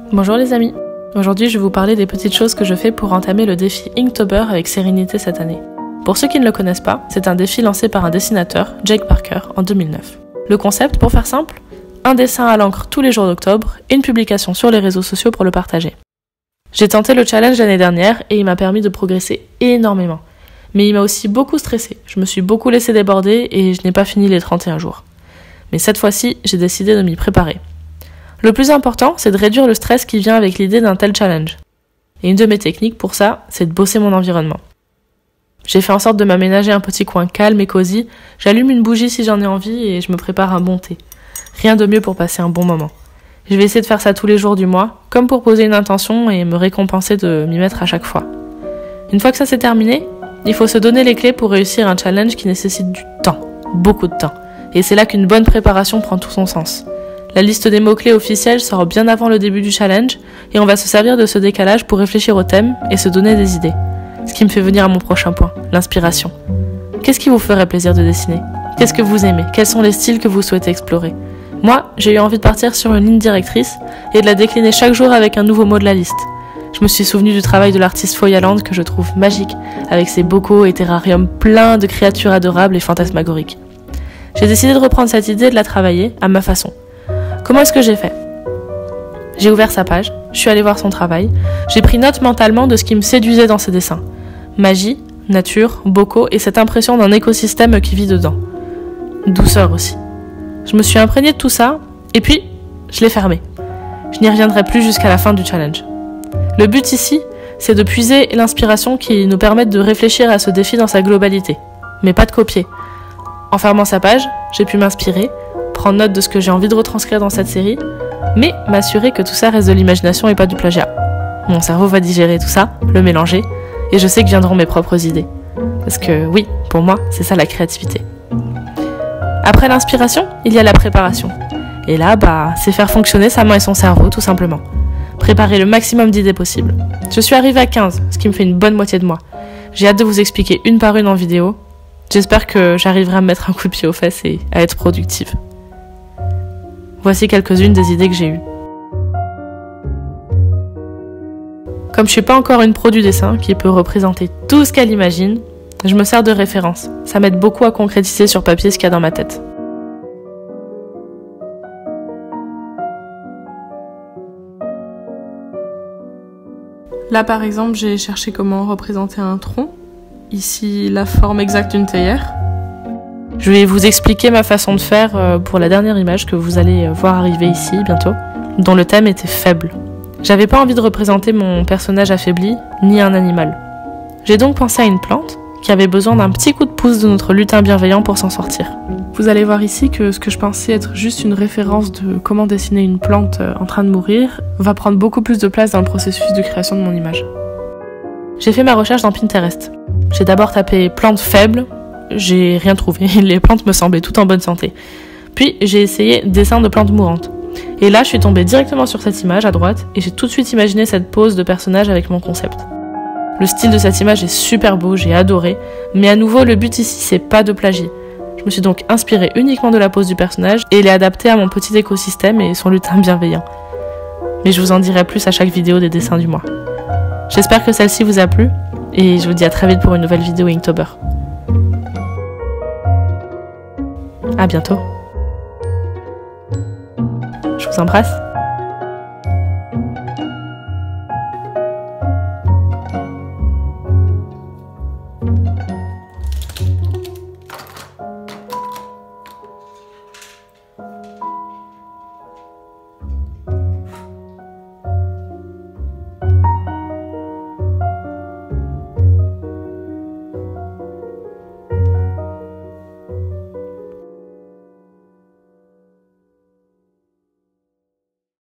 Bonjour les amis, aujourd'hui je vais vous parler des petites choses que je fais pour entamer le défi Inktober avec sérénité cette année. Pour ceux qui ne le connaissent pas, c'est un défi lancé par un dessinateur, Jake Parker, en 2009. Le concept, pour faire simple, un dessin à l'encre tous les jours d'octobre et une publication sur les réseaux sociaux pour le partager. J'ai tenté le challenge l'année dernière et il m'a permis de progresser énormément. Mais il m'a aussi beaucoup stressé, je me suis beaucoup laissé déborder et je n'ai pas fini les 31 jours. Mais cette fois-ci, j'ai décidé de m'y préparer. Le plus important, c'est de réduire le stress qui vient avec l'idée d'un tel challenge. Et une de mes techniques pour ça, c'est de bosser mon environnement. J'ai fait en sorte de m'aménager un petit coin calme et cosy, j'allume une bougie si j'en ai envie et je me prépare un bon thé. Rien de mieux pour passer un bon moment. Je vais essayer de faire ça tous les jours du mois, comme pour poser une intention et me récompenser de m'y mettre à chaque fois. Une fois que ça c'est terminé, il faut se donner les clés pour réussir un challenge qui nécessite du temps, beaucoup de temps. Et c'est là qu'une bonne préparation prend tout son sens. La liste des mots-clés officiels sort bien avant le début du challenge et on va se servir de ce décalage pour réfléchir au thème et se donner des idées. Ce qui me fait venir à mon prochain point, l'inspiration. Qu'est-ce qui vous ferait plaisir de dessiner ? Qu'est-ce que vous aimez ? Quels sont les styles que vous souhaitez explorer ? Moi, j'ai eu envie de partir sur une ligne directrice et de la décliner chaque jour avec un nouveau mot de la liste. Je me suis souvenu du travail de l'artiste Foyaland que je trouve magique, avec ses bocaux et terrariums pleins de créatures adorables et fantasmagoriques. J'ai décidé de reprendre cette idée et de la travailler à ma façon. Comment est-ce que j'ai fait ? J'ai ouvert sa page, je suis allée voir son travail, j'ai pris note mentalement de ce qui me séduisait dans ses dessins. Magie, nature, bocaux et cette impression d'un écosystème qui vit dedans. Douceur aussi. Je me suis imprégnée de tout ça, et puis, je l'ai fermé. Je n'y reviendrai plus jusqu'à la fin du challenge. Le but ici, c'est de puiser l'inspiration qui nous permette de réfléchir à ce défi dans sa globalité, mais pas de copier. En fermant sa page, j'ai pu m'inspirer, prendre note de ce que j'ai envie de retranscrire dans cette série, mais m'assurer que tout ça reste de l'imagination et pas du plagiat. Mon cerveau va digérer tout ça, le mélanger, et je sais que viendront mes propres idées. Parce que oui, pour moi, c'est ça la créativité. Après l'inspiration, il y a la préparation. Et là, c'est faire fonctionner sa main et son cerveau, tout simplement. Préparer le maximum d'idées possibles. Je suis arrivée à 15, ce qui me fait une bonne moitié de moi. J'ai hâte de vous expliquer une par une en vidéo. J'espère que j'arriverai à me mettre un coup de pied aux fesses et à être productive. Voici quelques-unes des idées que j'ai eues. Comme je suis pas encore une pro du dessin qui peut représenter tout ce qu'elle imagine, je me sers de références. Ça m'aide beaucoup à concrétiser sur papier ce qu'il y a dans ma tête. Là par exemple, j'ai cherché comment représenter un tronc. Ici, la forme exacte d'une théière. Je vais vous expliquer ma façon de faire pour la dernière image que vous allez voir arriver ici bientôt, dont le thème était faible. J'avais pas envie de représenter mon personnage affaibli, ni un animal. J'ai donc pensé à une plante qui avait besoin d'un petit coup de pouce de notre lutin bienveillant pour s'en sortir. Vous allez voir ici que ce que je pensais être juste une référence de comment dessiner une plante en train de mourir va prendre beaucoup plus de place dans le processus de création de mon image. J'ai fait ma recherche dans Pinterest. J'ai d'abord tapé plantes faibles, j'ai rien trouvé, les plantes me semblaient toutes en bonne santé. Puis j'ai essayé dessin de plantes mourantes. Et là je suis tombée directement sur cette image à droite et j'ai tout de suite imaginé cette pose de personnage avec mon concept. Le style de cette image est super beau, j'ai adoré, mais à nouveau le but ici c'est pas de plagier. Je me suis donc inspirée uniquement de la pose du personnage et l'ai adaptée à mon petit écosystème et son lutin bienveillant. Mais je vous en dirai plus à chaque vidéo des dessins du mois. J'espère que celle-ci vous a plu et je vous dis à très vite pour une nouvelle vidéo Inktober. À bientôt. Je vous embrasse.